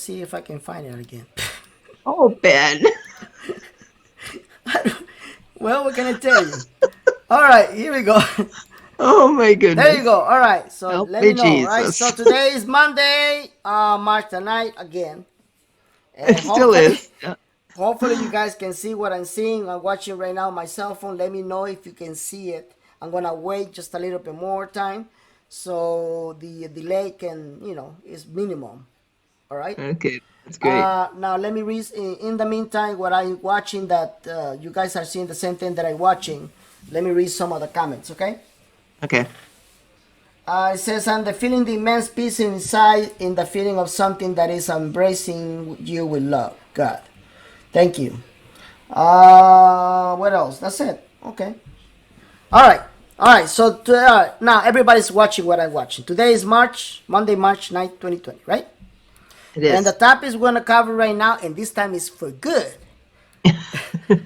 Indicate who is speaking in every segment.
Speaker 1: see if I can find it again.
Speaker 2: Oh, Ben.
Speaker 1: Well, what can I tell you? All right, here we go.
Speaker 2: Oh my
Speaker 1: There you
Speaker 2: goodness.
Speaker 1: go. All right, so
Speaker 2: Help
Speaker 1: let
Speaker 2: me,
Speaker 1: me know. All right, so
Speaker 2: Jesus.
Speaker 1: today is Monday, March the 9th again,
Speaker 2: It
Speaker 1: and
Speaker 2: still
Speaker 1: hopefully,
Speaker 2: is. Yeah.
Speaker 1: hopefully you guys can see what I'm seeing. I'm watching right now on my cell phone. Let me know if you can see it. I'm gonna wait just a little bit more time, so the delay can, is minimum. All right.
Speaker 2: Okay, that's great.
Speaker 1: Now let me read. In the meantime, what I'm watching that you guys are seeing the same thing that I'm watching. Let me read some of the comments. Okay.
Speaker 2: Okay.
Speaker 1: It says, I'm the feeling the immense peace inside in the feeling of something that is embracing you with love. God. Thank you. What else? That's it. Okay. All right. All right. So now everybody's watching what I'm watching. Today is Monday, March 9th, 2020, right?
Speaker 2: It
Speaker 1: And the
Speaker 2: is.
Speaker 1: topic is going to cover right now, and this time is for good.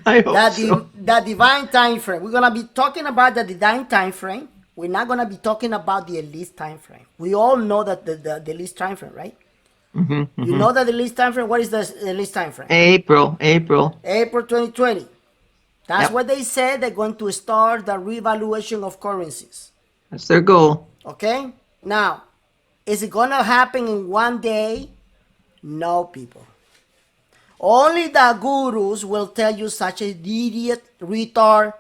Speaker 2: I hope
Speaker 1: That
Speaker 2: so.
Speaker 1: the divine time frame. We're gonna be talking about the divine time frame. We're not gonna be talking about the elite time frame. We all know that the elite time frame, right?
Speaker 2: Hmm,
Speaker 1: You
Speaker 2: hmm.
Speaker 1: know that the elite time frame. What is the elite time frame?
Speaker 2: April, April.
Speaker 1: April 2020. That's
Speaker 2: Yep,
Speaker 1: what they said. They're going to start the revaluation of currencies.
Speaker 2: that's their goal.
Speaker 1: Okay. Now, is it gonna happen in one day? No, people. Only the gurus will tell you such an idiot, retard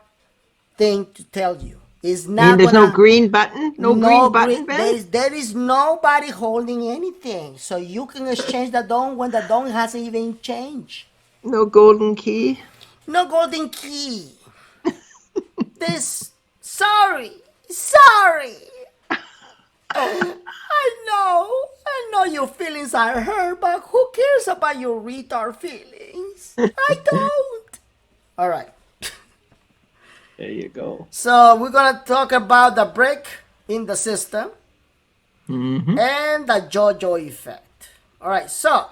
Speaker 1: thing to tell you. It's
Speaker 2: And
Speaker 1: not
Speaker 2: there's no
Speaker 1: gonna
Speaker 2: green button? No
Speaker 1: no
Speaker 2: green
Speaker 1: green.
Speaker 2: button,
Speaker 1: There
Speaker 2: Ben?
Speaker 1: is nobody holding anything, so you can exchange the dome when the dome hasn't even changed.
Speaker 2: No golden key?
Speaker 1: No golden key. This sorry. I know your feelings are hurt, but who cares about your retard feelings? I don't. All right.
Speaker 2: There you go.
Speaker 1: So we're gonna talk about the break in the system
Speaker 2: Hmm.
Speaker 1: and the JoJo effect. All right. So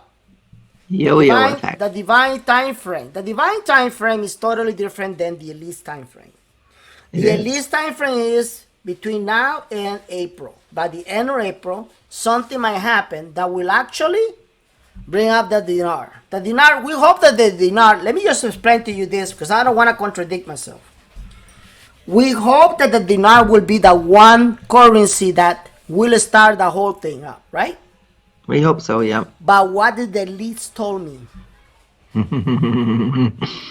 Speaker 2: Yo-yo effect.
Speaker 1: the divine time frame. The divine time frame is totally different than the elite time frame.
Speaker 2: It
Speaker 1: The
Speaker 2: is.
Speaker 1: elite time frame is between now and April. By the end of April, something might happen that will actually bring up the dinar. The dinar, we hope that the dinar, let me just explain to you this because I don't want to contradict myself. We hope that the dinar will be the one currency that will start the whole thing up, right?
Speaker 2: We hope so, yeah.
Speaker 1: But what did the elites told me?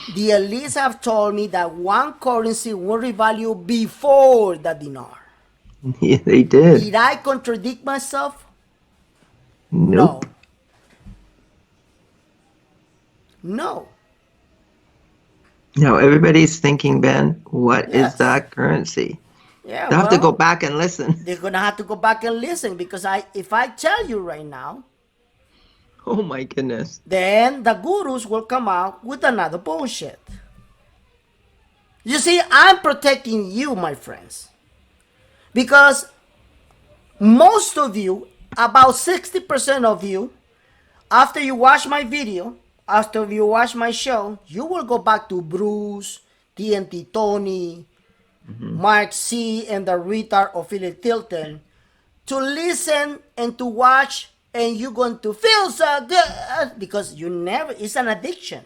Speaker 1: The elites have told me that one currency will revalue before the dinar.
Speaker 2: Yeah, they did.
Speaker 1: Did I contradict myself? No.
Speaker 2: Nope.
Speaker 1: No.
Speaker 2: Now everybody's thinking, Ben, what is
Speaker 1: Yes.
Speaker 2: that currency?
Speaker 1: Yeah,
Speaker 2: They'll have to go
Speaker 1: well,
Speaker 2: back and listen.
Speaker 1: they're gonna have to go back and listen because if I tell you right now,
Speaker 2: Oh my goodness.
Speaker 1: then the gurus will come out with another bullshit. You see, I'm protecting you, my friends, because most of you, about 60% of you, after you watch my video, after you watch my show, you will go back to Bruce, TNT Tony,
Speaker 2: Hmm.
Speaker 1: Mark C, and the retard of Philip Tilton to listen and to watch, and you're going to feel so good because you never, it's an addiction.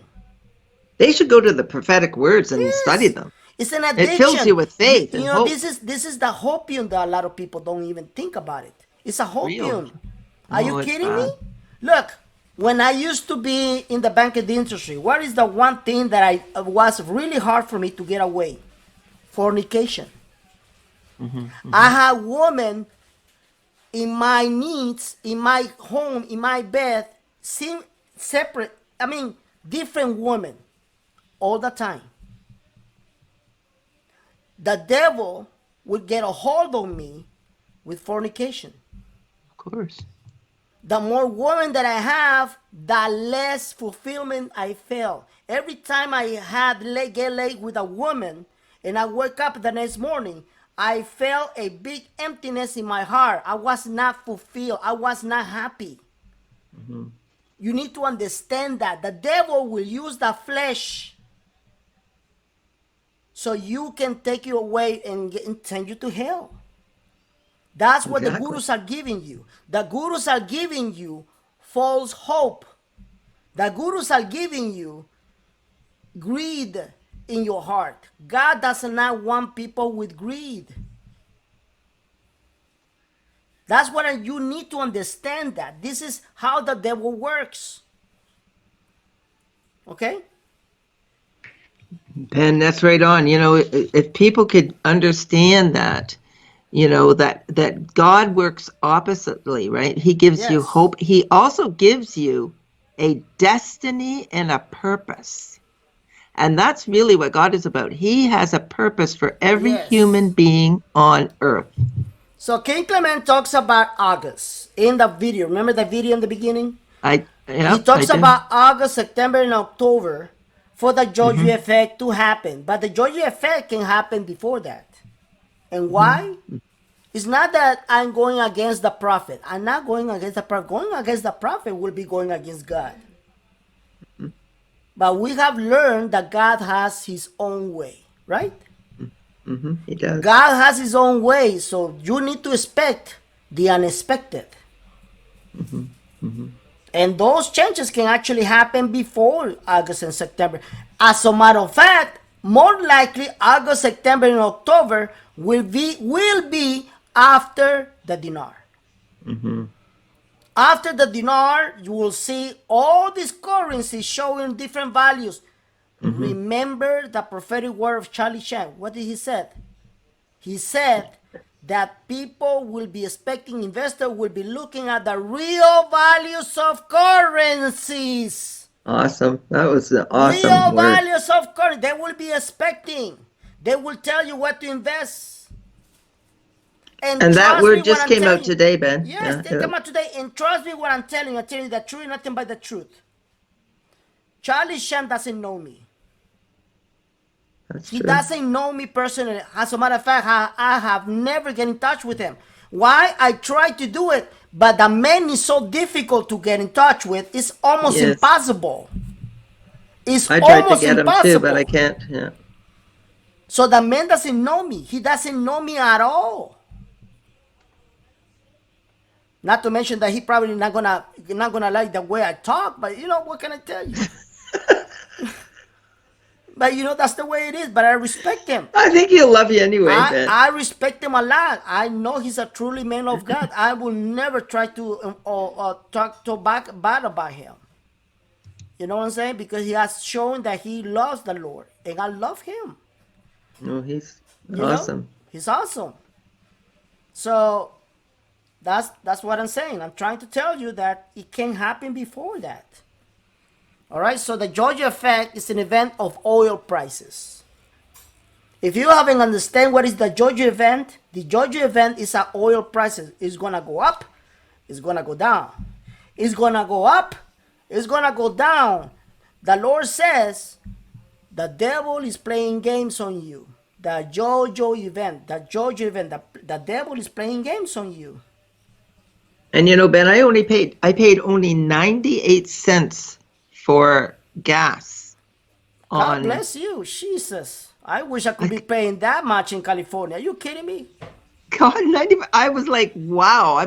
Speaker 2: They should go to the prophetic words and study
Speaker 1: Yes,
Speaker 2: them.
Speaker 1: it's an
Speaker 2: It fills
Speaker 1: addiction.
Speaker 2: you with faith and hope.
Speaker 1: This is the hopium that a lot of people don't even think about it. It's a
Speaker 2: Really.
Speaker 1: hopium. Are you
Speaker 2: Oh, it's
Speaker 1: kidding me?
Speaker 2: bad.
Speaker 1: Look, when I used to be in the banking industry, what is the one thing that I was really hard for me to get away? Fornication.
Speaker 2: Hmm,
Speaker 1: I
Speaker 2: hmm.
Speaker 1: had women in my needs, in my home, in my bed, seem separate. I mean, different women all the time. The devil would get a hold of me with fornication.
Speaker 2: Of course.
Speaker 1: The more women that I have, the less fulfillment I feel. Every time I get laid with a woman and I wake up the next morning, I felt a big emptiness in my heart. I was not fulfilled. I was not happy.
Speaker 2: Hmm.
Speaker 1: You need to understand that the devil will use the flesh so you can take you away and send you to hell. That's what the
Speaker 2: Exactly.
Speaker 1: gurus are giving you. The gurus are giving you false hope. The gurus are giving you greed in your heart. God does not want people with greed. That's what you need to understand, that this is how the devil works. Okay?
Speaker 2: Ben, that's right on. If people could understand that, that God works oppositely, right? He gives you
Speaker 1: Yes.
Speaker 2: hope. He also gives you a destiny and a purpose. And that's really what God is about. He has a purpose for every human
Speaker 1: Yes.
Speaker 2: being on earth.
Speaker 1: So King Clement talks about August in the video. Remember the video in the beginning? He
Speaker 2: I
Speaker 1: talks
Speaker 2: do.
Speaker 1: about August, September, and October for the Jojo
Speaker 2: Mm-hmm,
Speaker 1: effect to happen. But the Jojo effect can happen before that. And why?
Speaker 2: mm-hmm,
Speaker 1: It's not that I'm going against the prophet. I'm not going against the prophet. Going against the prophet will be going against God. But we have learned that God has his own way, right?
Speaker 2: mm-hmm. He does.
Speaker 1: God has his own way, so you need to expect the unexpected.
Speaker 2: Mm-hmm, mm-hmm.
Speaker 1: And those changes can actually happen before August and September. As a matter of fact, more likely August, September, and October will be after the dinar.
Speaker 2: Mm-hmm.
Speaker 1: After the dinar, you will see all these currencies showing different values.
Speaker 2: Mm-hmm.
Speaker 1: Remember the prophetic word of Charlie Chan. What did he say? He said that people will be expecting, investors will be looking at the real values of currencies.
Speaker 2: Awesome. That was an awesome
Speaker 1: Real
Speaker 2: word.
Speaker 1: values of currency. They will be expecting. They will tell you what to invest. And
Speaker 2: And that
Speaker 1: trust me
Speaker 2: word
Speaker 1: when
Speaker 2: just
Speaker 1: I'm
Speaker 2: came out
Speaker 1: telling you.
Speaker 2: today, Ben.
Speaker 1: Yes,
Speaker 2: Yeah,
Speaker 1: they
Speaker 2: yeah.
Speaker 1: come out today. And trust me when I'm telling you. I tell you the truth, nothing but the truth. Charlie Shem doesn't know me.
Speaker 2: That's
Speaker 1: He
Speaker 2: true.
Speaker 1: doesn't know me personally. As a matter of fact, I have never get in touch with him. Why? I tried to do it, but the man is so difficult to get in touch with. It's almost
Speaker 2: Yes.
Speaker 1: impossible. It's
Speaker 2: I tried to
Speaker 1: almost
Speaker 2: get him too, but I
Speaker 1: impossible.
Speaker 2: can't. Yeah.
Speaker 1: So the man doesn't know me. He doesn't know me at all. Not to mention that he probably not gonna like the way I talk. But what can I tell you? But that's the way it is. But I respect him.
Speaker 2: I think he'll love you anyway,
Speaker 1: I,
Speaker 2: Ben.
Speaker 1: I respect him a lot. I know he's a truly man of God. I will never try to talk to back bad about him. You know what I'm saying? Because he has shown that he loves the Lord, and I love him.
Speaker 2: No, he's
Speaker 1: You know,
Speaker 2: awesome.
Speaker 1: he's awesome. So that's what I'm saying. I'm trying to tell you that it can happen before that. All right. So the Georgia effect is an event of oil prices. If you haven't understand what is the Georgia event is a oil prices. It's gonna go up, it's gonna go down. It's gonna go up, it's gonna go down. The Lord says the devil is playing games on you. The Georgia event, the devil is playing games on you.
Speaker 2: And Ben, I paid only 98 cents for gas
Speaker 1: God
Speaker 2: on
Speaker 1: bless you, Jesus. I wish I could be
Speaker 2: like
Speaker 1: paying that much in California. Are you kidding me?
Speaker 2: God 90. I was like, wow,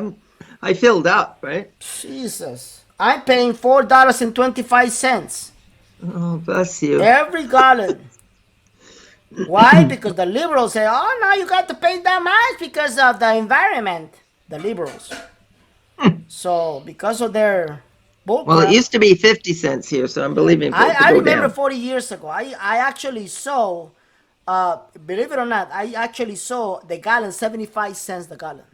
Speaker 2: I filled up, right?
Speaker 1: Jesus. I'm paying $4.25
Speaker 2: Oh, bless you.
Speaker 1: every gallon. Why? Because the liberals say, oh, now you got to pay that much because of the environment. The liberals. So, because of their
Speaker 2: Well, it
Speaker 1: bullcrap,
Speaker 2: used to be 50 cents here, so I'm
Speaker 1: yeah.
Speaker 2: believing for it to
Speaker 1: I
Speaker 2: go
Speaker 1: remember
Speaker 2: down.
Speaker 1: 40 years ago, I actually saw, believe it or not, I actually saw the gallon 75 cents the gallon.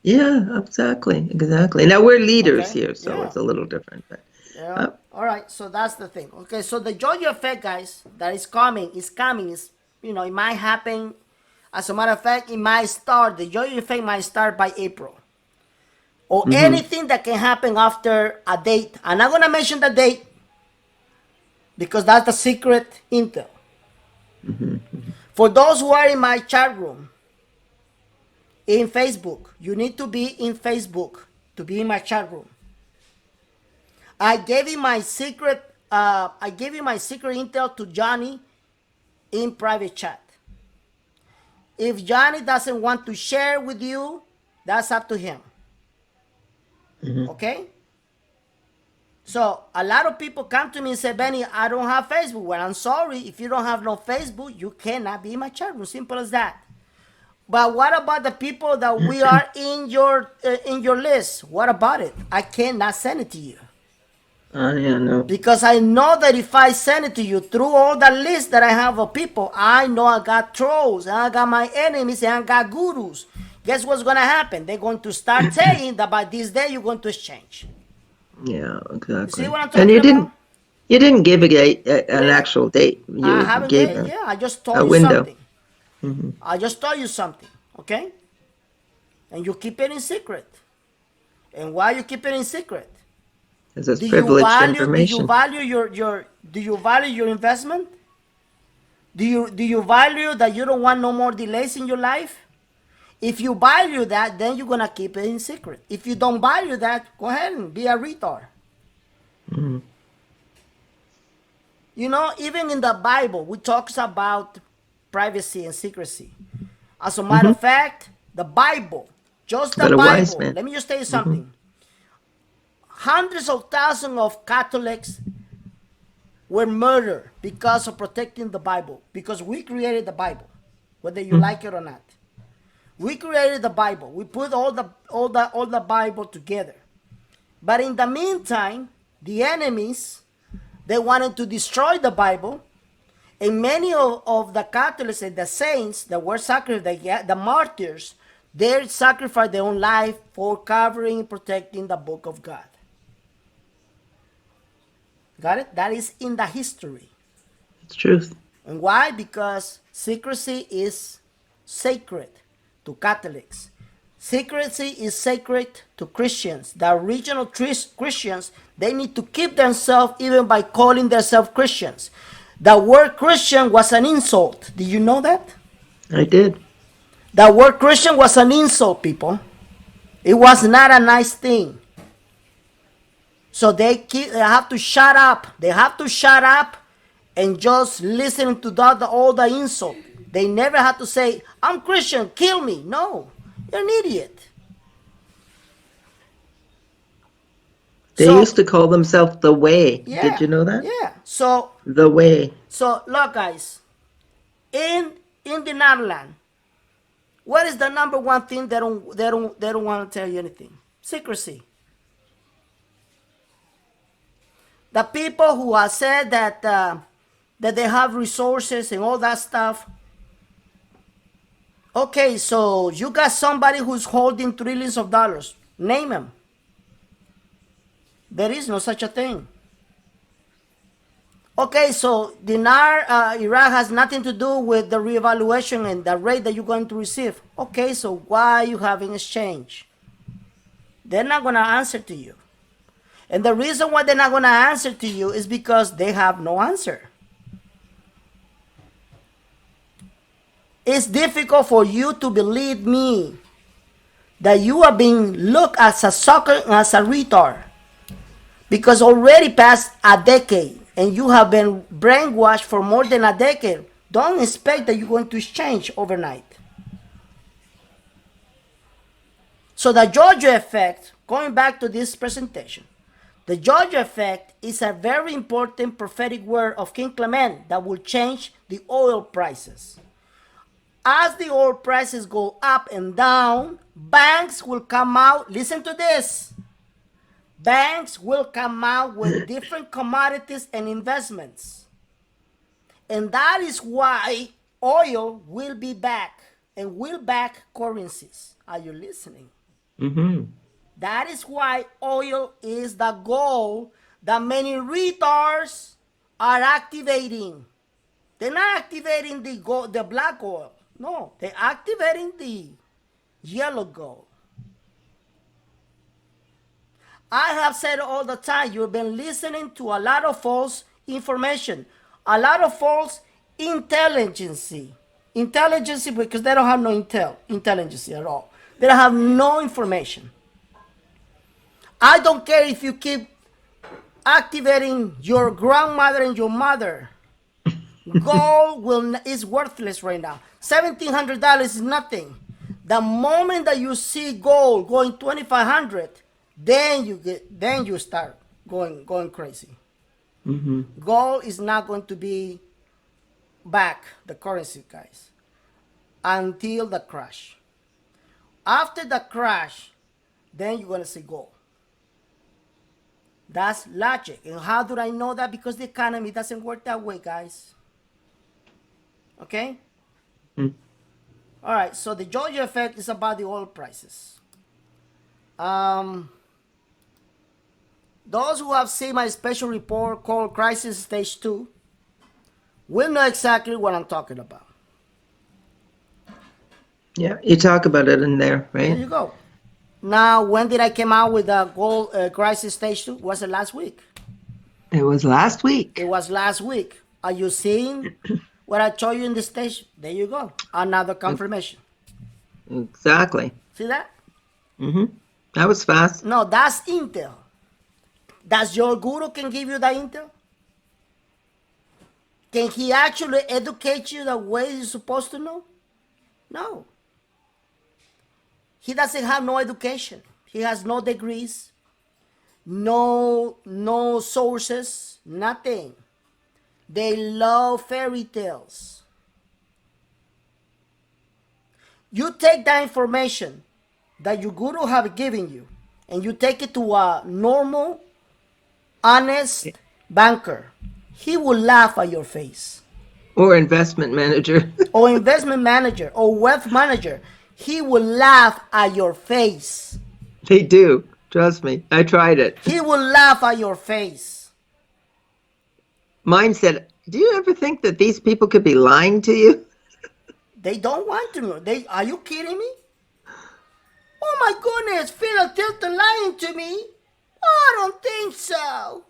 Speaker 2: Yeah, exactly. Now we're leaders
Speaker 1: Okay?
Speaker 2: here, so
Speaker 1: Yeah.
Speaker 2: it's a little different. But
Speaker 1: Yeah.
Speaker 2: uh,
Speaker 1: All right. So that's the thing. Okay. So the Georgia effect, guys, that is coming. It might happen. As a matter of fact, it might start. The Georgia effect might start by April, or
Speaker 2: mhm,
Speaker 1: anything that can happen after a date. I'm not gonna mention the date because that's the secret intel.
Speaker 2: mhm, mhm.
Speaker 1: For those who are in my chat room in Facebook, you need to be in Facebook to be in my chat room. I gave you my secret. I gave you my secret intel to Johnny in private chat. If Johnny doesn't want to share with you, that's up to him.
Speaker 2: Mhm.
Speaker 1: Okay? So a lot of people come to me and say, Benny, I don't have Facebook. Well, I'm sorry. If you don't have no Facebook, you cannot be in my chat room. Simple as that. But what about the people that we are in your list? What about it? I cannot send it to you.
Speaker 2: Yeah, no.
Speaker 1: Because I know that if I send it to you through all the list that I have of people, I know I got trolls, and I got my enemies, and I got gurus. Guess what's going to happen? They're going to start saying that by this day you're going to exchange.
Speaker 2: Yeah,
Speaker 1: You see
Speaker 2: exactly.
Speaker 1: what I'm
Speaker 2: And
Speaker 1: talking about?
Speaker 2: you didn't give an
Speaker 1: Yeah.
Speaker 2: actual date.
Speaker 1: I
Speaker 2: You
Speaker 1: haven't
Speaker 2: gave
Speaker 1: given, yeah, I just
Speaker 2: a
Speaker 1: told you
Speaker 2: window.
Speaker 1: something. I just told you something, okay? And you keep it in secret. And why you keep it in secret?
Speaker 2: Because it's
Speaker 1: Do you
Speaker 2: privileged
Speaker 1: value
Speaker 2: information.
Speaker 1: your investment? Do you value that you don't want no more delays in your life? If you value that, then you're gonna keep it in secret. If you don't value that, go ahead and be a retard.
Speaker 2: Mhm.
Speaker 1: You know, even in the Bible, we talks about privacy and secrecy. As a matter
Speaker 2: Mhm.
Speaker 1: of fact, the Bible, just the
Speaker 2: But a wise
Speaker 1: Bible.
Speaker 2: man.
Speaker 1: Let me just tell you
Speaker 2: Mhm.
Speaker 1: something. Hundreds of thousands of Catholics were murdered because of protecting the Bible. Because we created the Bible, whether you
Speaker 2: Mhm.
Speaker 1: like it or not. We created the Bible. We put all the Bible together. But in the meantime, the enemies, they wanted to destroy the Bible. And many of the Catholics and the saints that were sacrificed, the martyrs, they sacrificed their own life for covering and protecting the book of God. Got it? That is in the history.
Speaker 2: It's truth.
Speaker 1: And why? Because secrecy is sacred to Catholics. Secrecy is sacred to Christians. The original Christians, they need to keep themselves even by calling themselves Christians. The word Christian was an insult. Did you know that?
Speaker 2: I did.
Speaker 1: The word Christian was an insult, people. It was not a nice thing. So they have to shut up. They have to shut up and just listen to all the insult. They never had to say, I'm Christian, kill me. No, you're an idiot.
Speaker 2: They
Speaker 1: So,
Speaker 2: used to call themselves the Way. Did
Speaker 1: yeah,
Speaker 2: you know that?
Speaker 1: yeah. So,
Speaker 2: The Way.
Speaker 1: so look, guys, in the Netherlands, what is the number one thing they don't want to tell you anything? Secrecy. The people who have said that they have resources and all that stuff. Okay, so you got somebody who's holding trillions of dollars. Name him. There is no such a thing. Okay, so dinar Iraq has nothing to do with the reevaluation and the rate that you're going to receive. Okay, so why are you having exchange? They're not going to answer to you. And the reason why they're not going to answer to you is because they have no answer. It's difficult for you to believe me that you are being looked as a sucker, as a retard, because already past a decade and you have been brainwashed for more than a decade. Don't expect that you're going to change overnight. So the Georgia effect, going back to this presentation, the Georgia effect is a very important prophetic word of King Clement that will change the oil prices. As the oil prices go up and down, banks will come out. Listen to this. Banks will come out with different commodities and investments. And that is why oil will be back and will back currencies. Are you listening?
Speaker 2: Mhm.
Speaker 1: That is why oil is the goal that many retards are activating. They're not activating the black oil. No, they're activating the yellow gold. I have said all the time, you've been listening to a lot of false information, a lot of false intelligence. Intelligence because they don't have no intelligence at all. They don't have no information. I don't care if you keep activating your grandmother and your mother. Gold is worthless right now. $1,700 is nothing. The moment that you see gold going 2,500, then you start going crazy.
Speaker 2: Mm-hmm.
Speaker 1: Gold is not going to be back, the currency, guys, until the crash. After the crash, then you're going to see gold. That's logic. And how do I know that? Because the economy doesn't work that way, guys. Okay?
Speaker 2: Mm.
Speaker 1: All right, so the Yoyo effect is about the oil prices. Um, those who have seen my special report called Crisis Stage 2 will know exactly what I'm talking about.
Speaker 2: Yeah, you talk about it in there,
Speaker 1: There
Speaker 2: right?
Speaker 1: you go. Now, when did I come out with the gold crisis stage 2? Was it last week?
Speaker 2: It was last
Speaker 1: It
Speaker 2: week.
Speaker 1: was last week. Are you seeing what I told you in the stage? There you go. Another confirmation.
Speaker 2: Exactly.
Speaker 1: See that?
Speaker 2: Mm-hmm. That was fast.
Speaker 1: No, that's intel. Does your guru can give you the intel? Can he actually educate you the way you're supposed to know? No. He doesn't have no education. He has no degrees, no sources, nothing. They love fairy tales. You take that information that your guru have given you and you take it to a normal, honest banker. He will laugh at your face.
Speaker 2: Or investment manager.
Speaker 1: Or investment manager or wealth manager. He will laugh at your face.
Speaker 2: They do. Trust me. I tried it.
Speaker 1: He will laugh at your face.
Speaker 2: Mine said, "Do you ever think that these people could be lying to you?"
Speaker 1: They don't want to know. Are you kidding me? Oh my goodness, Phil Tilton lying to me? I don't think so.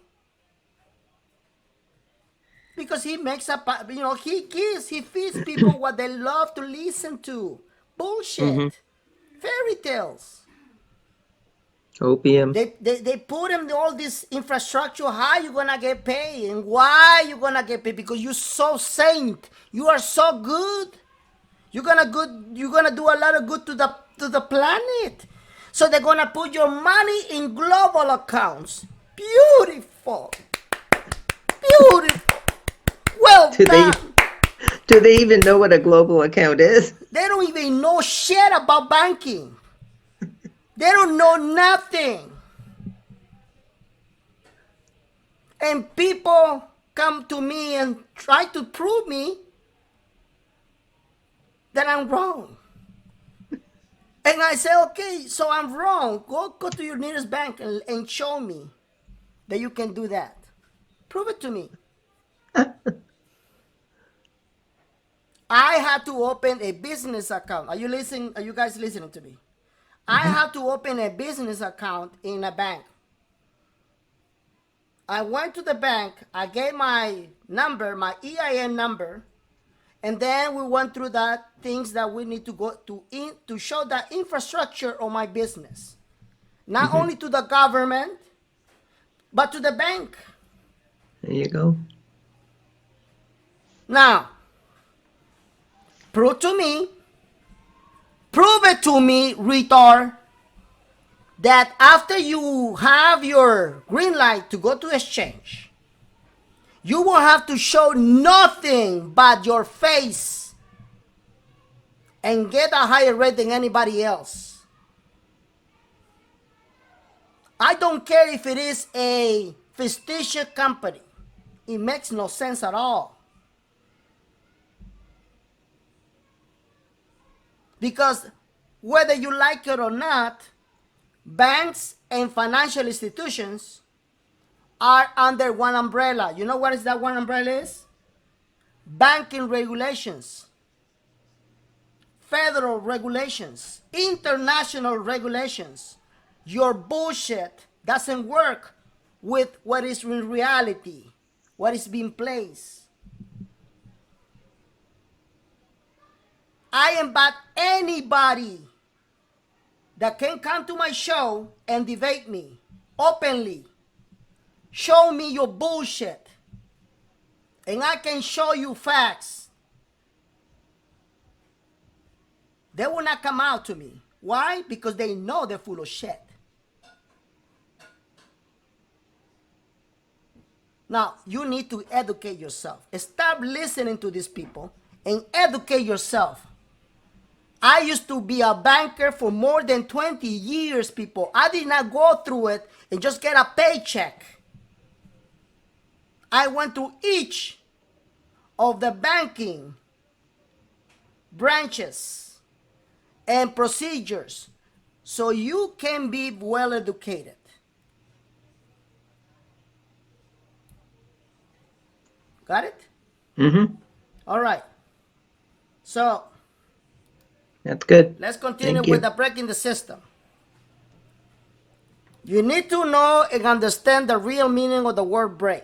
Speaker 1: Because he makes up, he feeds people what they love to listen to.
Speaker 2: Mm-hmm.
Speaker 1: Bullshit. Fairy tales.
Speaker 2: Opium.
Speaker 1: They put in all this infrastructure, how you gonna get paid and why you gonna get paid, because you're so saint. You are so good. You're gonna do a lot of good to the planet. So they're gonna put your money in global accounts. Beautiful. Beautiful. Well
Speaker 2: Do they
Speaker 1: done.
Speaker 2: do they even know what a global account is?
Speaker 1: They don't even know shit about banking. They don't know nothing. And people come to me and try to prove me that I'm wrong. And I say, okay, so I'm wrong. Go to your nearest bank and show me that you can do that. Prove it to me. I had to open a business account. Are you listening? Are you guys listening to me? I
Speaker 2: Mm-hmm.
Speaker 1: had to open a business account in a bank. I went to the bank. I gave my number, my EIN number, and then we went through that things that we need to go to show the infrastructure of my business, not
Speaker 2: Mm-hmm.
Speaker 1: only to the government, but to the bank.
Speaker 2: There you go.
Speaker 1: Now, prove to me, prove it to me, retard, that after you have your green light to go to exchange, you will have to show nothing but your face and get a higher rate than anybody else. I don't care if it is a fictitious company. It makes no sense at all. Because whether you like it or not, banks and financial institutions are under one umbrella. You know what is that one umbrella is? Banking regulations, federal regulations, international regulations. Your bullshit doesn't work with what is in reality, what is being placed. I invite anybody that can come to my show and debate me openly. Show me your bullshit, and I can show you facts. They will not come out to me. Why? Because they know they're full of shit. Now, you need to educate yourself. Stop listening to these people and educate yourself. I used to be a banker for more than 20 years, people. I did not go through it and just get a paycheck. I went through each of the banking branches and procedures so you can be well educated. Got it?
Speaker 2: Mm-hmm.
Speaker 1: All right. So
Speaker 2: That's good.
Speaker 1: let's continue
Speaker 2: Thank
Speaker 1: with
Speaker 2: you.
Speaker 1: the breaking the system. You need to know and understand the real meaning of the word break.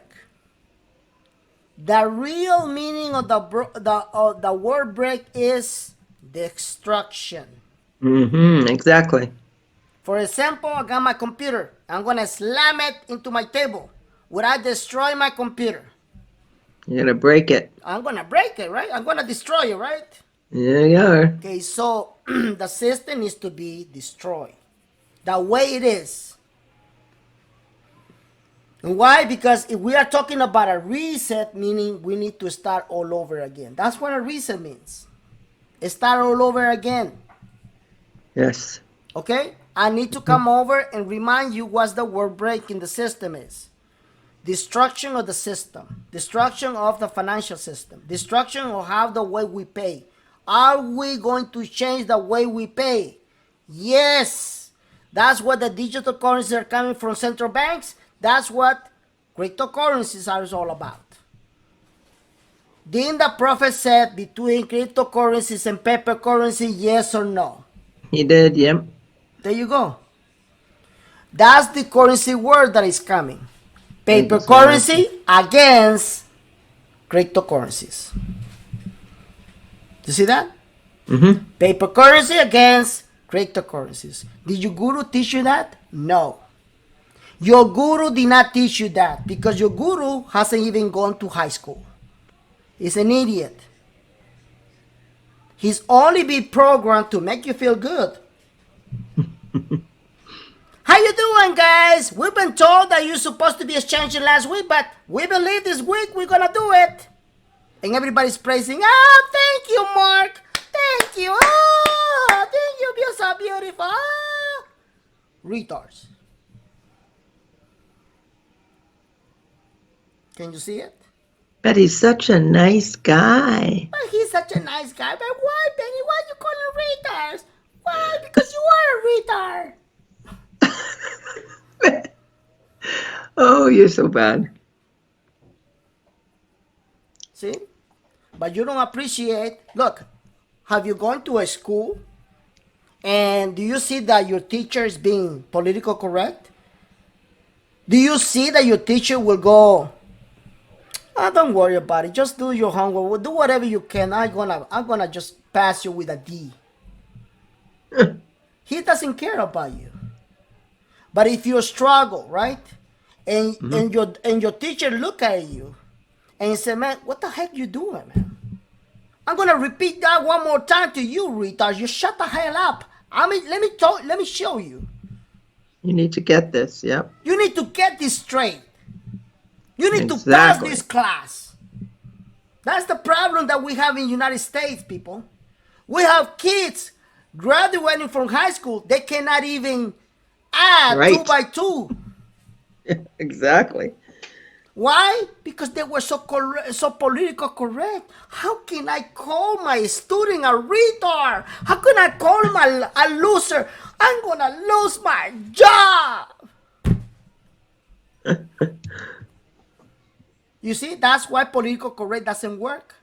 Speaker 1: The real meaning of the word break is destruction.
Speaker 2: Mm-hmm. Exactly.
Speaker 1: For example, I got my computer. I'm going to slam it into my table. Would I destroy my computer?
Speaker 2: You're gonna break it.
Speaker 1: I'm going to break it, right? I'm going to destroy it, right?
Speaker 2: There you are.
Speaker 1: Okay, so the system needs to be destroyed the way it is. And why? Because if we are talking about a reset, meaning we need to start all over again. That's what a reset means. Start all over again.
Speaker 2: Yes.
Speaker 1: Okay? I need to come over and remind you what the word break in the system is. Destruction of the system. Destruction of the financial system. Destruction of how the way we pay. Are we going to change the way we pay? Yes. That's what the digital currencies are coming from central banks. That's what cryptocurrencies are all about. Didn't the prophet said between cryptocurrencies and paper currency, yes or no?
Speaker 2: He did. Yep.
Speaker 1: There you go. That's the currency word that is coming. Paper
Speaker 2: Exactly.
Speaker 1: currency against cryptocurrencies. You see that?
Speaker 2: Mm-hmm.
Speaker 1: Paper currency against cryptocurrencies. Did your guru teach you that? No. Your guru did not teach you that because your guru hasn't even gone to high school. He's an idiot. He's only been programmed to make you feel good. How you doing, guys? We've been told that you're supposed to be exchanging last week, but we believe this week we're gonna do it. And everybody's praising. Oh, thank you, Mark. Thank you. Oh, thank you. You're so beautiful. Oh. Retards. Can you see it?
Speaker 2: But he's such a nice guy.
Speaker 1: Well, he's such a nice guy. But why, Benny? Why you call him retards? Why? Because you are a retard.
Speaker 2: Oh, you're so bad.
Speaker 1: See? But you don't appreciate. Look, have you gone to a school and do you see that your teacher is being political correct? Do you see that your teacher will go, oh, don't worry about it. Just do your homework. Do whatever you can. I'm gonna just pass you with a D. He doesn't care about you. But if you struggle, right? And
Speaker 2: Mm-hmm.
Speaker 1: and your teacher look at you and say, man, what the heck you doing, man? I'm gonna repeat that one more time to you, retard. You shut the hell up. I mean, let me show you.
Speaker 2: You need to get this. Yep.
Speaker 1: You need to get this straight. You need to pass this
Speaker 2: Exactly.
Speaker 1: class. That's the problem that we have in the United States, people. We have kids graduating from high school. They cannot even add two
Speaker 2: Right.
Speaker 1: by two.
Speaker 2: Exactly.
Speaker 1: Why? Because they were so political correct. How can I call my student a retard? How can I call him a loser? I'm gonna lose my job. You see, that's why political correct doesn't work.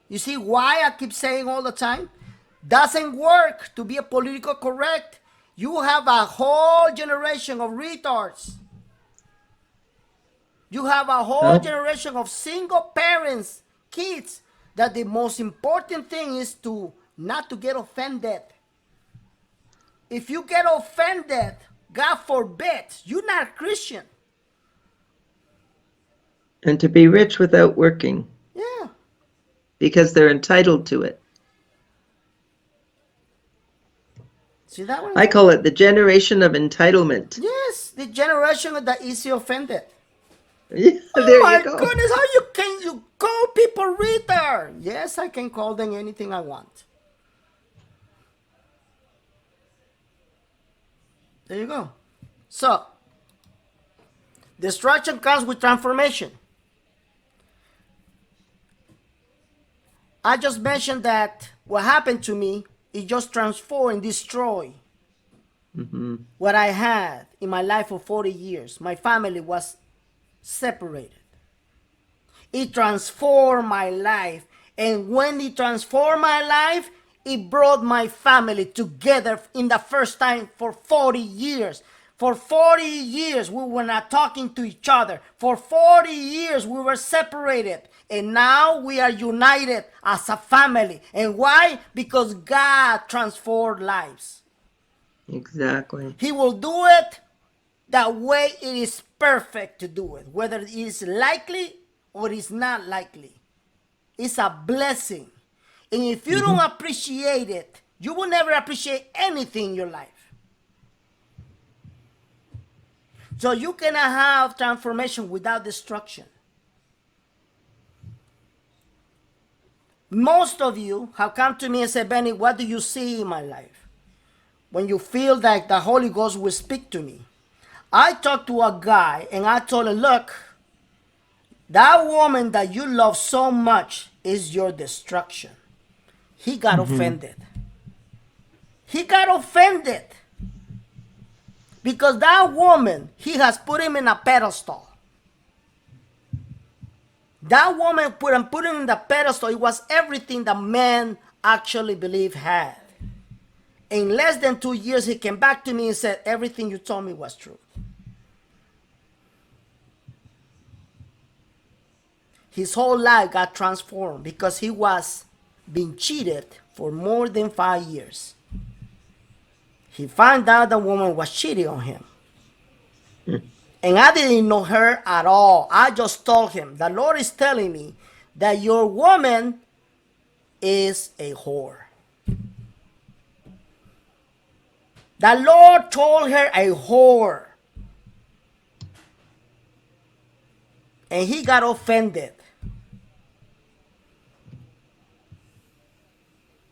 Speaker 1: You see why I keep saying all the time? Doesn't work to be a political correct. You have a whole generation of retards. You have a whole
Speaker 2: Well,
Speaker 1: generation of single parents, kids, that the most important thing is to not to get offended. If you get offended, God forbid, you're not Christian.
Speaker 2: and to be rich without working
Speaker 1: Yeah.
Speaker 2: because they're entitled to it.
Speaker 1: See that one?
Speaker 2: I call it the generation of entitlement.
Speaker 1: Yes, the generation that easy offended.
Speaker 2: Yeah,
Speaker 1: Oh
Speaker 2: there you
Speaker 1: my
Speaker 2: go.
Speaker 1: goodness, how can you call people retard? Yes, I can call them anything I want. There you go. So, destruction comes with transformation. I just mentioned that what happened to me, it just transformed and destroyed
Speaker 2: Hmm.
Speaker 1: what I had in my life for 40 years. My family was separated. It transformed my life. And when it transformed my life, it brought my family together in the first time for 40 years. For 40 years, we were not talking to each other. For 40 years, we were separated. And now we are united as a family. And why? Because God transformed lives.
Speaker 2: Exactly.
Speaker 1: He will do it that way it is perfect to do it, whether it is likely or it is not likely. It's a blessing. And if you don't
Speaker 2: Hmm.
Speaker 1: appreciate it, you will never appreciate anything in your life. So you cannot have transformation without destruction. Most of you have come to me and said, Benny, what do you see in my life? When you feel like the Holy Ghost will speak to me. I talked to a guy and I told him, look, that woman that you love so much is your destruction. He got
Speaker 2: Hmm.
Speaker 1: offended. He got offended because that woman, he has put him in a pedestal. That woman put him in the pedestal. It was everything the man actually believed had. In less than 2 years, he came back to me and said, everything you told me was true. His whole life got transformed because he was being cheated for more than 5 years. He found out the woman was cheating on him. And I didn't know her at all. I just told him, the Lord is telling me that your woman is a whore. The Lord told her a whore. And he got offended.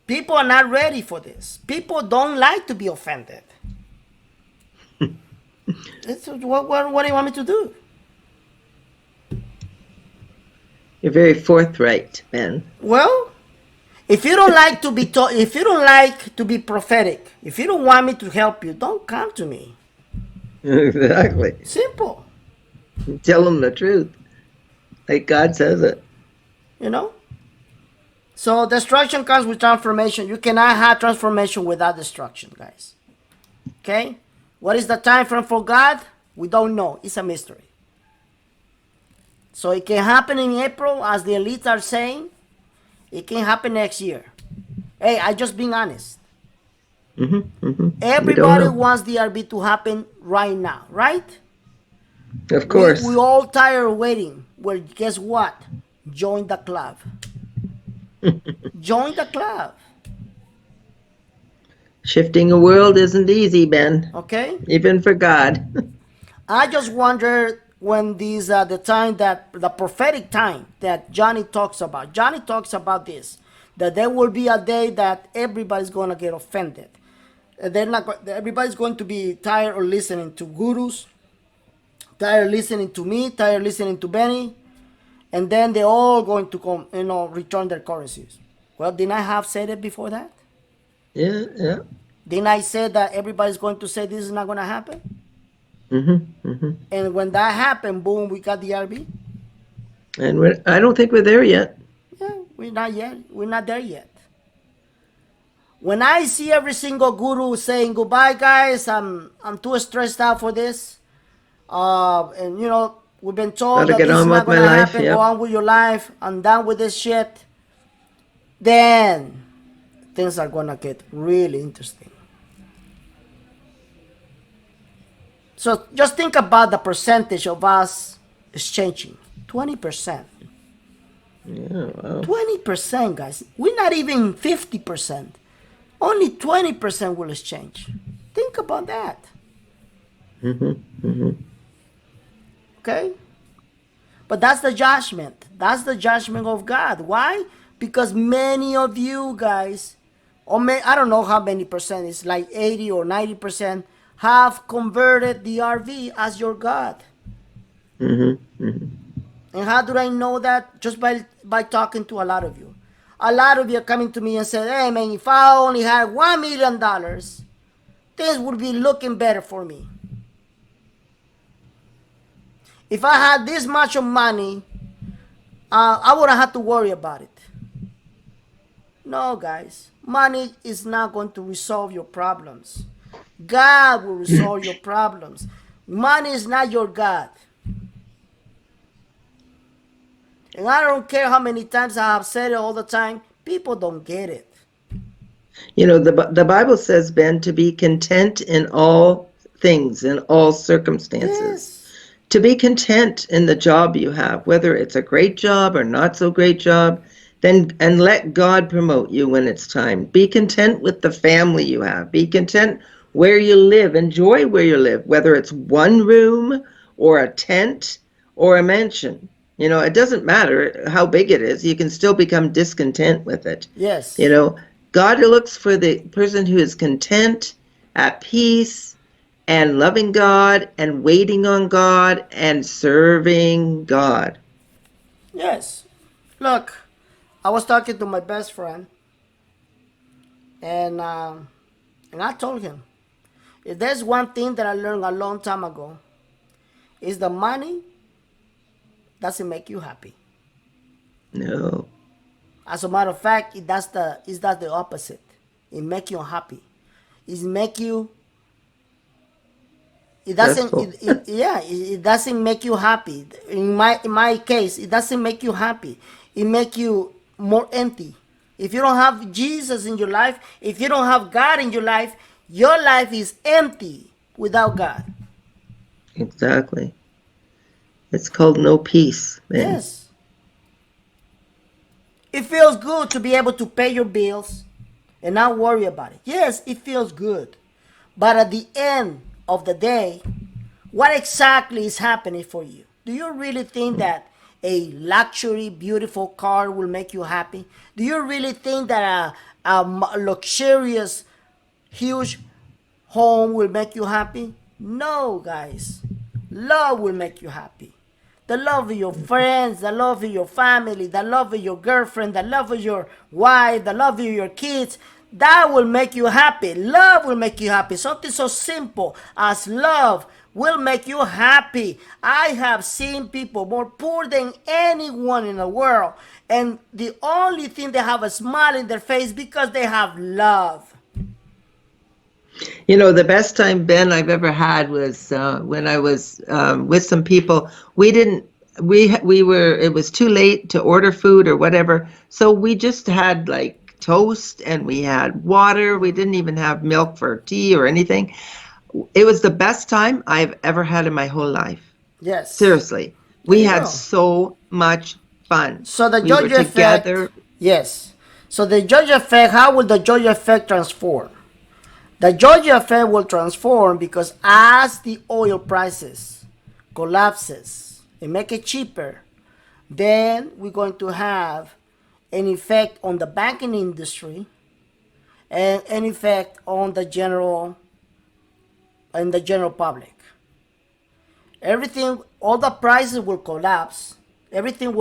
Speaker 1: People are not ready for this. People don't like to be offended. What do you want me to do?
Speaker 2: You're very forthright, Ben.
Speaker 1: Well, if you don't like to be if you don't like to be prophetic, if you don't want me to help you, don't come to me.
Speaker 2: Exactly.
Speaker 1: Simple,
Speaker 2: Tell them the truth, like God says it.
Speaker 1: you know? So destruction comes with transformation. You cannot have transformation without destruction, guys. Okay? What is the time frame for God? We don't know. It's a mystery. So it can happen in April, as the elites are saying. It can happen next year. Hey, I just being honest.
Speaker 2: Hmm. Hmm. We don't
Speaker 1: Everybody
Speaker 2: know.
Speaker 1: wants the RB to happen right now, right?
Speaker 2: Of
Speaker 1: We
Speaker 2: course.
Speaker 1: all tired of waiting. Well, guess what? Join the club. Join the club.
Speaker 2: Shifting a world isn't easy, Ben,
Speaker 1: Okay?
Speaker 2: even for God.
Speaker 1: I just wonder when these the time that the prophetic time that Johnny talks about. Johnny talks about this, that there will be a day that everybody's gonna get offended. They're not. Everybody's going to be tired of listening to gurus, tired of listening to me, tired of listening to Benny, and then they're all going to come, return their currencies. Well, didn't I have said it before that?
Speaker 2: Yeah, yeah.
Speaker 1: Didn't I say that everybody's going to say this is not going to happen?
Speaker 2: Hmm. Hmm.
Speaker 1: And when that happened, boom, we got the RB.
Speaker 2: And I don't think we're there yet.
Speaker 1: Yeah, we're not yet. We're not there yet. When I see every single guru saying goodbye, guys, I'm too stressed out for this. And we've been told
Speaker 2: Gotta
Speaker 1: that
Speaker 2: get
Speaker 1: this is
Speaker 2: on
Speaker 1: not
Speaker 2: with my
Speaker 1: gonna
Speaker 2: life.
Speaker 1: happen. Go
Speaker 2: Yep.
Speaker 1: on with your life. I'm done with this shit. Then things are gonna get really interesting. So just think about the percentage of us is changing. 20%.
Speaker 2: Yeah, wow.
Speaker 1: 20%, guys. We're not even 50%. Only 20% will exchange. Think about that.
Speaker 2: Hmm. Hmm.
Speaker 1: Okay? But that's the judgment. That's the judgment of God. Why? Because many of you guys, I don't know how many percent, it's like 80 or 90%, have converted the RV as your God.
Speaker 2: Mm-hmm. Mm-hmm.
Speaker 1: And how do I know that? Just by talking to a lot of you. A lot of you are coming to me and said, hey man, if I only had $1 million, things would be looking better for me. If I had this much of money, I wouldn't have to worry about it. No, guys, money is not going to resolve your problems. God will resolve your problems. Money is not your God. And I don't care how many times I have said it all the time, people don't get it.
Speaker 2: You know, the Bible says, Ben, to be content in all things, in all circumstances.
Speaker 1: Yes.
Speaker 2: To be content in the job you have, whether it's a great job or not so great job, then and let God promote you when it's time. Be content with the family you have. Be content where you live. Enjoy where you live, whether it's one room or a tent or a mansion. You know, it doesn't matter how big it is. You can still become discontent with it. You
Speaker 1: Yes.
Speaker 2: know, God looks for the person who is content, at peace, and loving God and waiting on God and serving God.
Speaker 1: Yes. Look, I was talking to my best friend, and and I told him, if there's one thing that I learned a long time ago, is the money doesn't make you happy.
Speaker 2: No,
Speaker 1: As a matter of fact, it does the opposite. It make you unhappy. It make you. It doesn't.
Speaker 2: stressful.
Speaker 1: It doesn't make you happy. In my case, it doesn't make you happy. It make you more empty. If you don't have Jesus in your life, if you don't have God in your life is empty without God.
Speaker 2: Exactly. It's called no peace, man.
Speaker 1: Yes. It feels good to be able to pay your bills and not worry about it. Yes, it feels good. But at the end of the day, what exactly is happening for you? Do you really think that a luxury, beautiful car will make you happy? Do you really think that a luxurious, huge home will make you happy? No, guys. Love will make you happy. The love of your friends, the love of your family, the love of your girlfriend, the love of your wife, the love of your kids, that will make you happy. Love will make you happy. Something so simple as love will make you happy. I have seen people more poor than anyone in the world, and the only thing they have a smile in their face because they have love.
Speaker 2: You know, the best time, Ben, I've ever had was when I was with some people. We didn't. We were. It was too late to order food or whatever, so we just had like toast and we had water. We didn't even have milk for tea or anything. It was the best time I've ever had in my whole life.
Speaker 1: Yes.
Speaker 2: Seriously,
Speaker 1: There
Speaker 2: we
Speaker 1: you
Speaker 2: had
Speaker 1: go.
Speaker 2: so much fun.
Speaker 1: So the
Speaker 2: We were
Speaker 1: Georgia effect,
Speaker 2: together.
Speaker 1: yes. So the Georgia effect, how will the Georgia effect transform? The Georgia effect will transform because as the oil prices collapses and make it cheaper, then we're going to have an effect on the banking industry and an effect on the general public. Everything, all the prices will collapse. Everything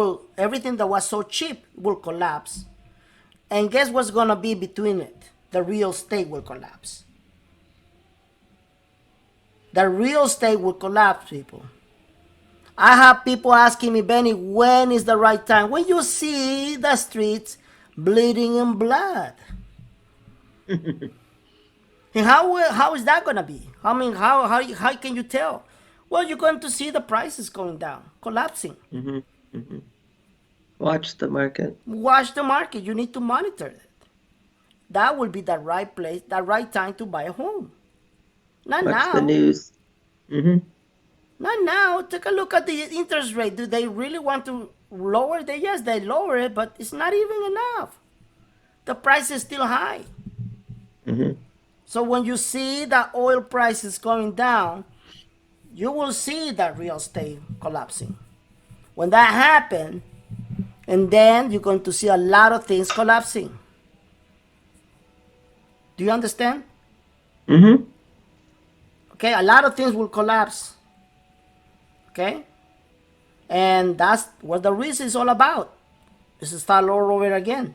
Speaker 1: that was so cheap will collapse. And guess what's gonna be between it? The real estate will collapse. The real estate will collapse, people. I have people asking me, Benny, when is the right time? When you see the streets bleeding in blood. And how is that gonna be? I mean, how can you tell? Well, you're going to see the prices going down, collapsing.
Speaker 2: Hmm. Hmm. Watch the market.
Speaker 1: Watch the market. You need to monitor it. That will be the right place, the right time to buy a home. Not
Speaker 2: Watch the
Speaker 1: now.
Speaker 2: news. Hmm.
Speaker 1: Not now. Take a look at the interest rate. Do they really want to lower it? Yes, they lower it, but it's not even enough. The price is still high.
Speaker 2: Hmm.
Speaker 1: So when you see the oil prices going down, you will see that real estate collapsing. When that happens, and then you're going to see a lot of things collapsing. Do you understand?
Speaker 2: Mm-hmm.
Speaker 1: Okay, a lot of things will collapse. Okay, and that's what the risk is all about. Is to start all over again.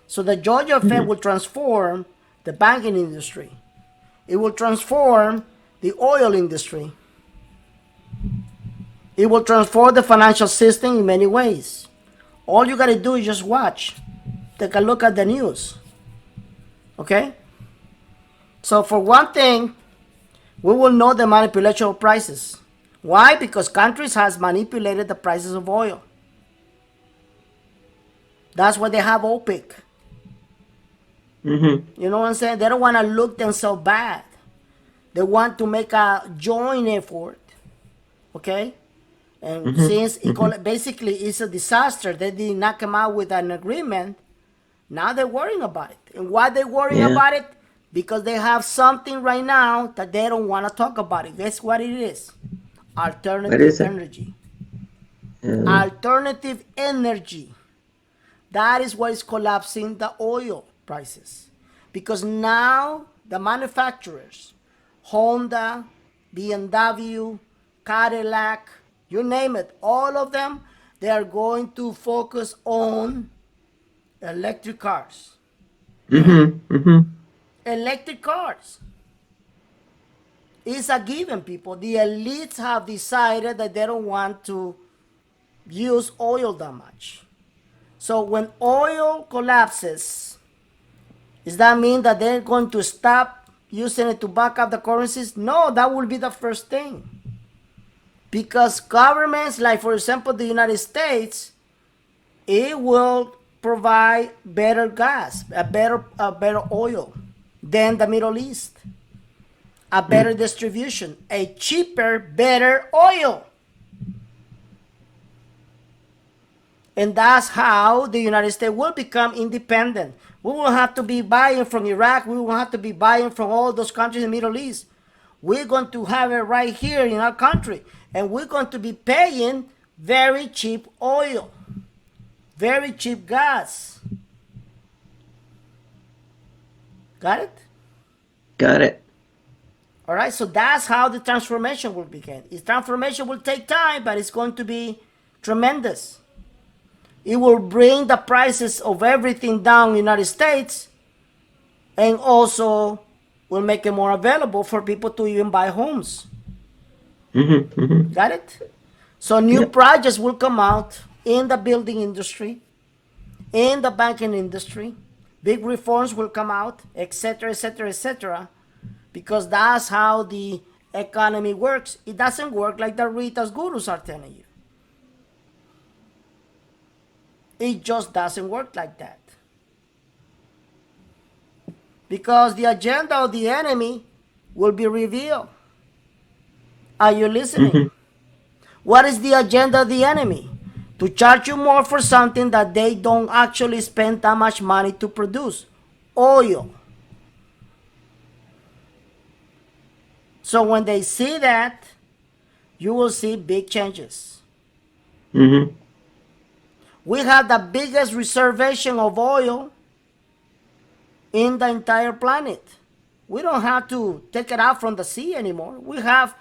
Speaker 1: So the Yoyo effect
Speaker 2: Mm-hmm.
Speaker 1: will transform the banking industry. It will transform the oil industry. It will transform the financial system in many ways. All you gotta do is just watch. Take a look at the news. Okay? So for one thing, we will know the manipulation of prices. Why? Because countries has manipulated the prices of oil. That's why they have OPEC.
Speaker 2: Mm-hmm.
Speaker 1: You know what I'm saying? They don't want to look themselves bad. They want to make a joint effort. Okay? And since
Speaker 2: Mm-hmm. Mm-hmm.
Speaker 1: basically it's a disaster, they did not come out with an agreement. Now they're worrying about it. And why they worrying
Speaker 2: Yeah.
Speaker 1: about it? Because they have something right now that they don't want to talk about it. Guess what it is?
Speaker 2: What
Speaker 1: Alternative
Speaker 2: is it?
Speaker 1: energy.
Speaker 2: Uh,
Speaker 1: Alternative energy. That is what is collapsing the oil prices. Because now the manufacturers, Honda, BMW, Cadillac, you name it, all of them, they are going to focus on electric cars.
Speaker 2: mm-hmm. Mm-hmm.
Speaker 1: Electric cars is a given, people. The elites have decided that they don't want to use oil that much. So when oil collapses, does that mean that they're going to stop using it to back up the currencies? No, that will be the first thing. Because governments, like for example the United States, it will provide better gas, a better oil than the Middle East, a better distribution, a cheaper, better oil. And that's how the United States will become independent. We will have to be buying from Iraq. We will have to be buying from all those countries in the Middle East. We're going to have it right here in our country. And we're going to be paying very cheap oil, very cheap gas. Got it?
Speaker 2: Got it.
Speaker 1: All right, so that's how the transformation will begin. Its transformation will take time, but it's going to be tremendous. It will bring the prices of everything down in the United States and also will make it more available for people to even buy homes.
Speaker 2: Mm-hmm. Mm-hmm.
Speaker 1: Got it? So new
Speaker 2: Yep.
Speaker 1: projects will come out in the building industry, in the banking industry. Big reforms will come out, etc., etc., etc. Because that's how the economy works. It doesn't work like the Ritas gurus are telling you. It just doesn't work like that. Because the agenda of the enemy will be revealed. Are you listening?
Speaker 2: Mm-hmm.
Speaker 1: What is the agenda of the enemy? To charge you more for something that they don't actually spend that much money to produce. Oil. So when they see that, you will see big changes.
Speaker 2: Mm-hmm.
Speaker 1: We have the biggest reservation of oil in the entire planet. We don't have to take it out from the sea anymore. We have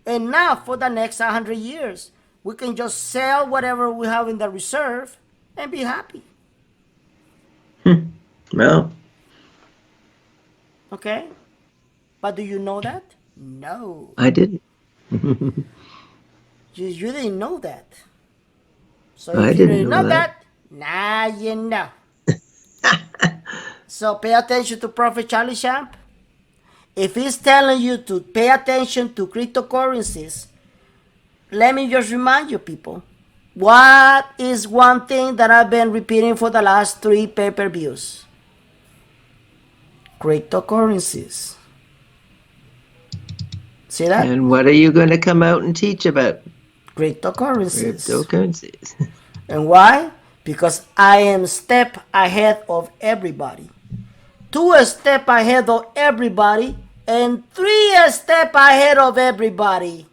Speaker 1: enough for the next 100 years. We can just sell whatever we have in the reserve and be happy.
Speaker 2: Well,
Speaker 1: Okay? But do you know that? No.
Speaker 2: I didn't.
Speaker 1: You didn't know that. So
Speaker 2: I
Speaker 1: if you
Speaker 2: didn't
Speaker 1: didn't
Speaker 2: know
Speaker 1: know
Speaker 2: that.
Speaker 1: that, now you know. So pay attention to Prophet Charlie Champ. If he's telling you to pay attention to cryptocurrencies, let me just remind you, people. What is one thing that I've been repeating for the last 3 pay-per-views? Cryptocurrencies. See that?
Speaker 2: And what are you going to come out and teach about?
Speaker 1: Cryptocurrencies.
Speaker 2: Cryptocurrencies.
Speaker 1: And why? Because I am step ahead of everybody. 2 a step ahead of everybody. And 3 a step ahead of everybody.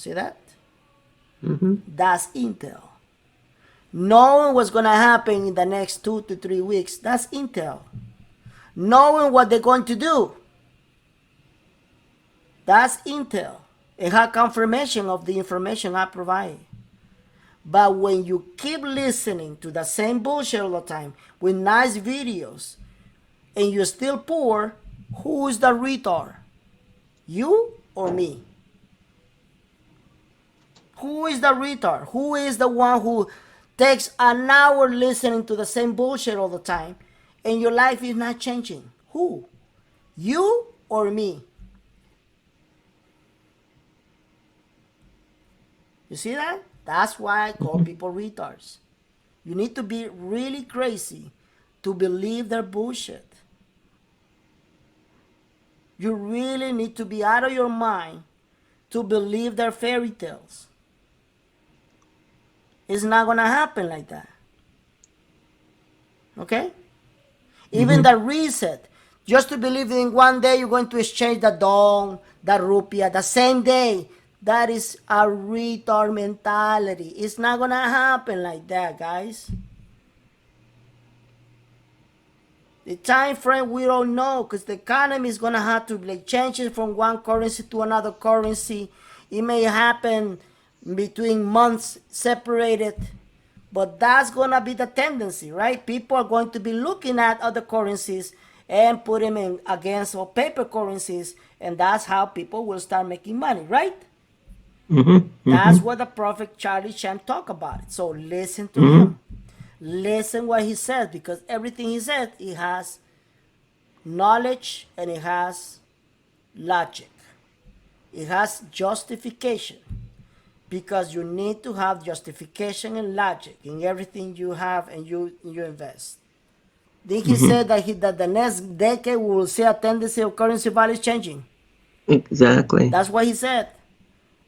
Speaker 1: See that?
Speaker 2: Mm-hmm.
Speaker 1: That's intel. Knowing what's going to happen in the next 2 to 3 weeks, that's intel. Knowing what they're going to do, that's intel. It has confirmation of the information I provide. But when you keep listening to the same bullshit all the time with nice videos and you're still poor, who's the retard? You or me? Who is the retard? Who is the one who takes an hour listening to the same bullshit all the time and your life is not changing? Who? You or me? You see that? That's why I call people retards. You need to be really crazy to believe their bullshit. You really need to be out of your mind to believe their fairy tales. It's not going to happen like that. Okay? Even the reset, just to believe in one day you're going to exchange the dong, the rupiah, the same day. That is a retard mentality. It's not going to happen like that, guys. The time frame we don't know because the economy is going to have to change it from one currency to another currency. It may happen between months separated, but that's going to be the tendency, right? People are going to be looking at other currencies and put them in against or paper currencies, and that's how people will start making money, right? That's what the prophet Charlie Chan talked about it. So listen to him. Listen what he says, because everything he says, it has knowledge and it has logic. It has justification, because you need to have justification and logic in everything you have and you invest. Then he said that the next decade we will see a tendency of currency values changing.
Speaker 2: Exactly.
Speaker 1: That's what he said.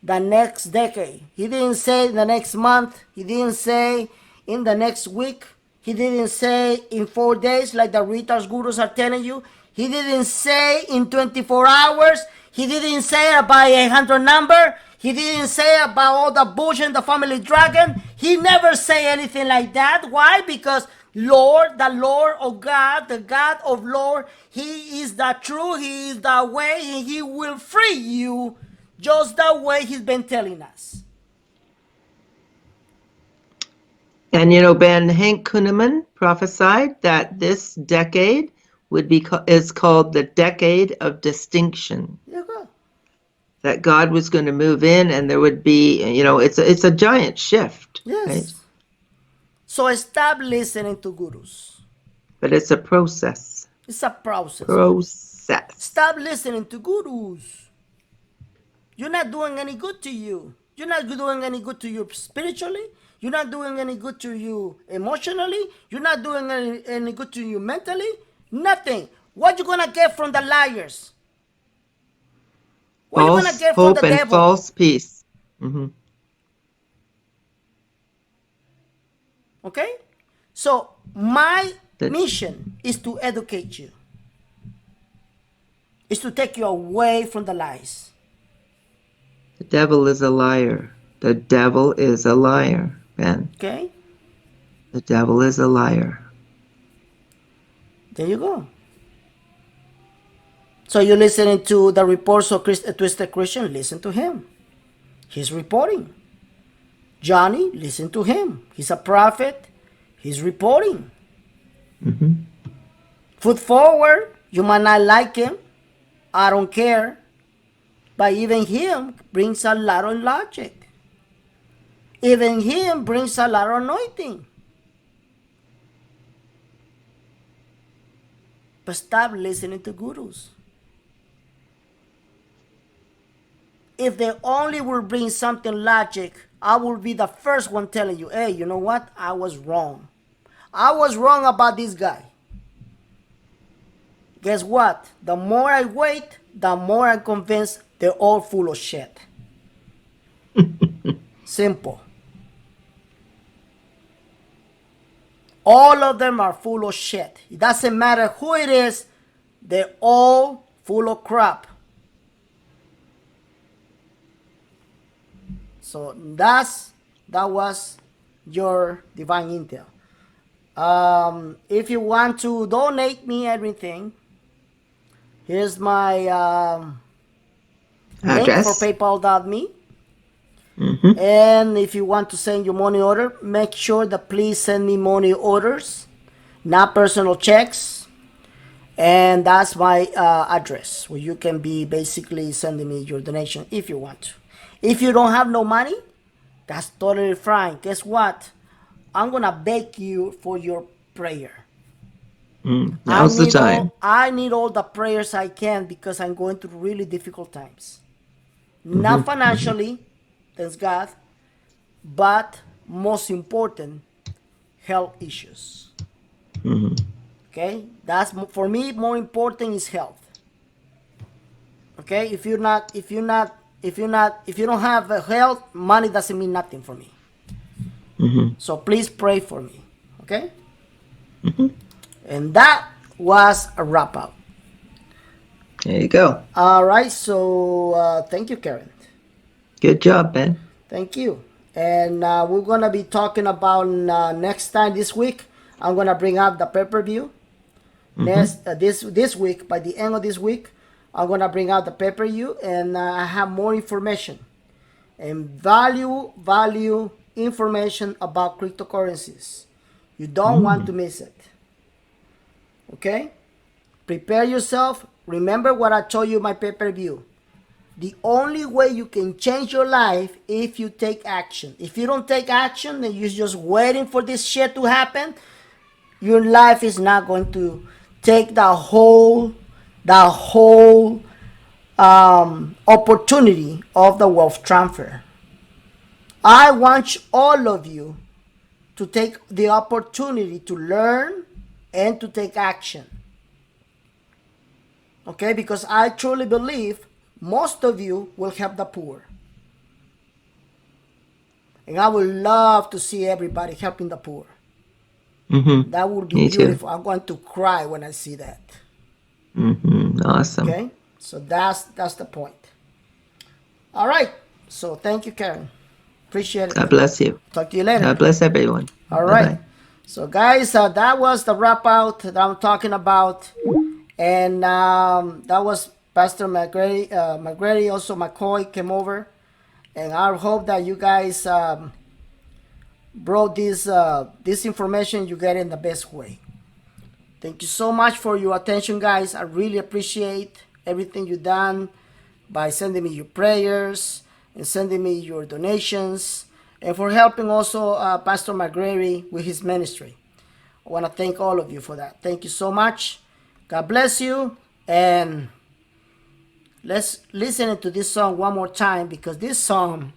Speaker 1: The next decade. He didn't say the next month. He didn't say in the next week. He didn't say in 4 days like the retards gurus are telling you. He didn't say in 24 hours. He didn't say about 800 number. He didn't say about all the bullshit in the family dragon. He never say anything like that. Why? Because Lord, the Lord of God, the God of Lord, He is the truth, He is the way, and He will free you just the way He's been telling us.
Speaker 2: And Ben, Hank Kunneman prophesied that this decade is called the decade of distinction.
Speaker 1: Yeah, good.
Speaker 2: That God was going to move in, and there would be, it's a giant shift.
Speaker 1: Yes.
Speaker 2: Right?
Speaker 1: So stop listening to gurus.
Speaker 2: But it's a process.
Speaker 1: It's a process.
Speaker 2: Process.
Speaker 1: Stop listening to gurus. You're not doing any good to you. You're not doing any good to you spiritually. You're not doing any good to you emotionally. You're not doing any good to you mentally. Nothing. What you gonna get from the liars? What you gonna
Speaker 2: False
Speaker 1: get from
Speaker 2: hope
Speaker 1: the
Speaker 2: and
Speaker 1: devil?
Speaker 2: false peace.
Speaker 1: Okay? So my mission is to educate you. Is to take you away from the lies.
Speaker 2: The devil is a liar. The devil is a liar, Ben.
Speaker 1: Okay?
Speaker 2: The devil is a liar.
Speaker 1: There you go. So you're listening to the reports of Twisted Christian, listen to him. He's reporting. Johnny, listen to him. He's a prophet. He's reporting. Foot forward, you might not like him. I don't care. But even him brings a lot of logic. Even him brings a lot of anointing. But stop listening to gurus. If they only will bring something logic, I will be the first one telling you, hey, you know what? I was wrong. I was wrong about this guy. Guess what? The more I wait, the more I'm convinced they're all full of shit. Simple. All of them are full of shit. It doesn't matter who it is, they're all full of crap. So that was your divine intel. If you want to donate me everything, here's my link for
Speaker 2: Address.
Speaker 1: paypal.me.
Speaker 2: Mm-hmm.
Speaker 1: And if you want to send your money order, make sure that please send me money orders, not personal checks. And that's my address where you can be basically sending me your donation if you want to. If you don't have no money, that's totally fine. Guess what? I'm gonna beg you for your prayer.
Speaker 2: Now's the time.
Speaker 1: I need all the prayers I can because I'm going through really difficult times.
Speaker 2: Mm-hmm.
Speaker 1: Not
Speaker 2: Mm-hmm.
Speaker 1: financially, thanks God, but most important, health issues.
Speaker 2: Mm-hmm.
Speaker 1: Okay, that's for me. More important is health. Okay, if you don't have health, money doesn't mean nothing for me.
Speaker 2: Mm-hmm.
Speaker 1: So please pray for me. Okay,
Speaker 2: Mm-hmm.
Speaker 1: and that was a wrap up.
Speaker 2: There you go.
Speaker 1: All right, so thank you, Karen.
Speaker 2: Good job, Ben.
Speaker 1: Thank you. And we're gonna be talking about next time this week. I'm gonna bring up the pay-per-view.
Speaker 2: Mm-hmm.
Speaker 1: Next this week, by the end of this week, I'm gonna bring out the pay-per-view, and I have more information and value information about cryptocurrencies. You don't want to
Speaker 2: Mm.
Speaker 1: miss it. Okay? Prepare yourself. Remember what I told you in my pay-per-view. The only way you can change your life if you take action. If you don't take action and you're just waiting for this shit to happen, your life is not going to take the whole opportunity of the wealth transfer. I want all of you to take the opportunity to learn and to take action. Okay, because I truly believe most of you will help the poor. And I would love to see everybody helping the poor.
Speaker 2: Mm-hmm.
Speaker 1: That would be
Speaker 2: Me too.
Speaker 1: beautiful. I'm going to cry when I see that.
Speaker 2: Mm-hmm. Awesome.
Speaker 1: Okay? So that's the point. All right. So thank you, Karen. Appreciate it.
Speaker 2: God bless you.
Speaker 1: Talk to you later.
Speaker 2: God bless everyone.
Speaker 1: All
Speaker 2: Bye
Speaker 1: right.
Speaker 2: bye.
Speaker 1: So guys, that was the wrap out that I'm talking about, and that was Pastor McGrady. McGrady, also McCoy came over, and I hope that you guys brought this information you get in the best way. Thank you so much for your attention, guys. I really appreciate everything you've done by sending me your prayers and sending me your donations, and for helping also Pastor McGrady with his ministry. I want to thank all of you for that. Thank you so much. God bless you. And let's listen to this song one more time, because this song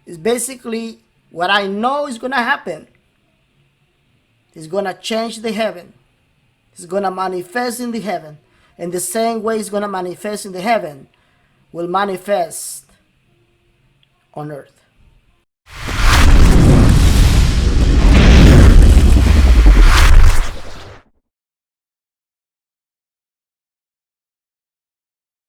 Speaker 1: is basically what I know is going to happen. It's going to change the heaven. It's going to manifest in the heaven. And the same way it's going to manifest in the heaven will manifest on earth.